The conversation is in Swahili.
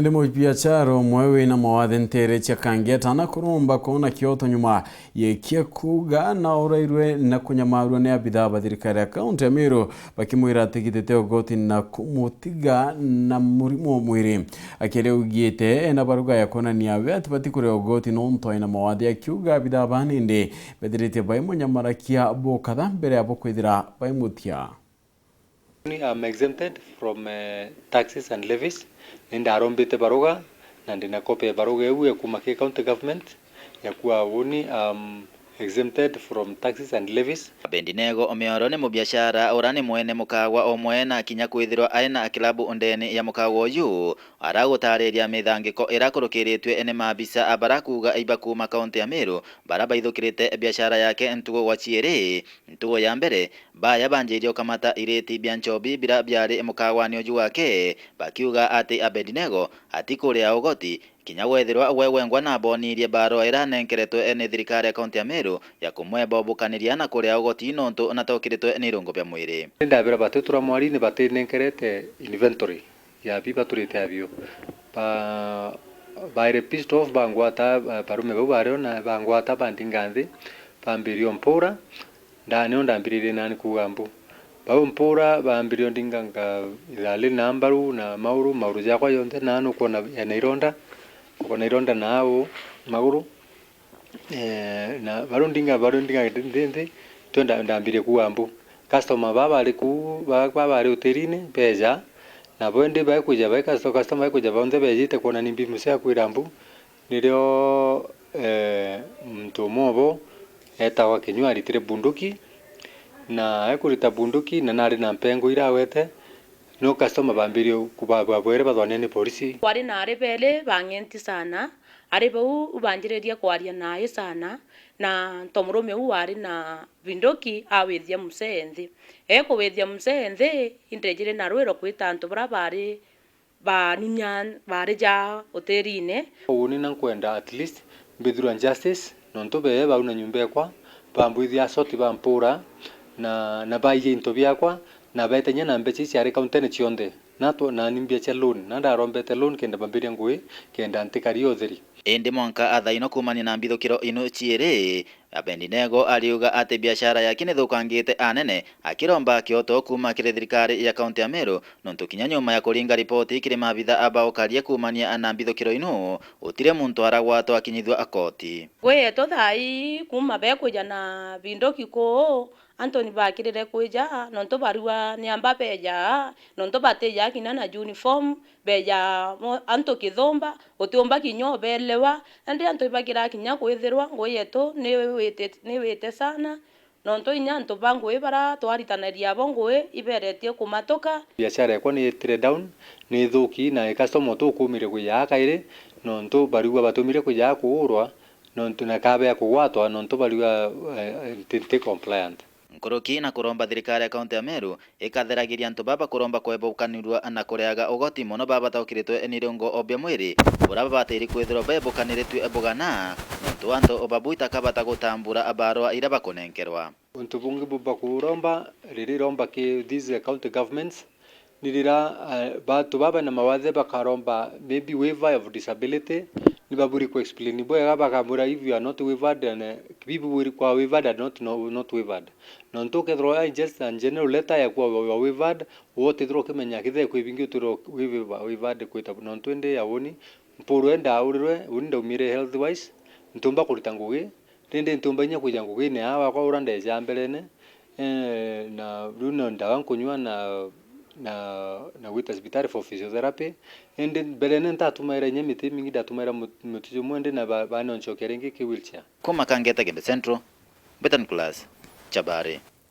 Ndimo biashara mwewe na mawathe ntere chakangeta na kurumba kona kioto nyuma yekia kuga na orairwe na kunyamarwa ne abitha bathirikari ya kaunti ya Meru bakimwira atigitete ogoti na kumutiga na murimo mwiri akere ugiete na baruga ya kona ni awe batikure ogoti nonto ina mawathe ya kiuga abitha baninde bethirite baimo nyamarakia bokatha mbere abo kwithira baimutia. I'm exempted from taxes and levies. Nenda arombete baruga na ndina kope baruga ewu ya kumake county government ya kuwa wuni exempted from taxes and levies. Bendinego omeoro ne mubiashara orane mwene mukagwa omwe na kinya kwithirwa aina akilabu ondene ya mukagwa yu aragutariria mithangiko irakurukiritwe ene mabisa abarakuga ibakuma county ya Meru barabaithukirite biashara yake ntugo wa chiere ntugo ya mbere baya banjirio kamata ireti bianchobi bira byari mukagwa ni oju wake bakiuga ati Bendinego atikuria ogoti kinya wethirwa wewengwa na bonirie baro iranenkeretwe ene thirikari ya county ya Meru ya kumweba bukaniria na kuria ogoti nonto natokiritwe ni irungo bya mwiri ndabira batutura mwari ni batenenkerete inventory ya biba turite abio by pissed off bangwata parume bubaro na bangwata bandinganthi pambirio mpura ndani ndambirire nani kugambu babo mpura bambirio ndinganga ilale nambaru na mauru jakwa yonte nanu kona ya naironda nao maguru na barundinga ndende twenda ndambire kuambu customer baba ari uterine beja na bonde ba kuja ba customer ba kuja bonde bejite kona nimbi musia kwirambu nirio mtu mobo etawa kinywa ritire bunduki na ekurita bunduki na nari na mpengo irawete no customer bambirio kubabwere bathwane polisi wari na arebele bangenti sana arebau ubanjireria kwaria naye sana na tomurume wari na bindoki awethia musenthi wethia musenthi indejire na rwero kwita antu bari baninyan bari ja hoteline uni na kwenda at least bithura justice nonto be bauna nyumba kwa bambuithia soti bampura na baye into biakwa na betenya na mbechi ciare kaunti cionthe nato na nimbia cha loan na ndarombete loan kenda bambiria ngui kenda antikari otheri indi mwanka athaino kumania na mbithukiro ino chiere Bendinego aliuga ati biashara yake ni thukangite anene akiromba kioto kuma kire thirikari ya kaunti ya Meru nonto kinya nyuma ya kuringa ripoti kire mabitha abao karia kumania na mbithukiro ino utire muntu aragwatwa akinyithwa akoti weto thai kuma bekuja na bindoki ko Anthony bakirire kuja nonto barua ni amba beja nonto bateja kina na uniform beja anto kithomba utiomba kinyo belewa andi anto bagira kinya kwithirwa ngoyeto ni wete sana nonto inya anto bangu ibara twaritanaria bongo iberetie kumatoka biashara yako ni tire down ni thuki na customer to kumire kuya kaire nonto barua batumire kuya kuurwa nonto na kabe ya kugwatwa nonto barua tinte compliant Nkoroki na kuromba thirikari ya kaunti ya Meru ikatheragiria antu baba kuromba kwebukanirwa na kuriaga ogoti mono baba taukiritwe enirungo obya mwiri ura baba tiri kwithirwa bebukaniritwe ebugana nontu antu obabuita kabata gutambura abarwa ira bakunenkerwa untu bungi bubba kuromba riri romba ke these county governments nirira batu baba na mawathe bakaromba maybe waiver of disability ni baburi ku explain boya bakamura if you are not waived and people will kwa waived and not waived nonto ke throw just and general letter ya kwa waived wote throw kemenya kithe kwibingi uturo waived kwita nonto ende ya woni mpuru enda aurirwe unda umire health wise ntumba kurita ngugi rende ntumba nya kuja ngugi ne awa kwa urande jambelene na runo ndawa kunywa na wita hospitali for physiotherapy ende belene ntatumaira nyemiti mingi datumaira mutijo mwende na bana nchokerengi ki wheelchair kuma kangeta Gembe Central Betan Class Chabare.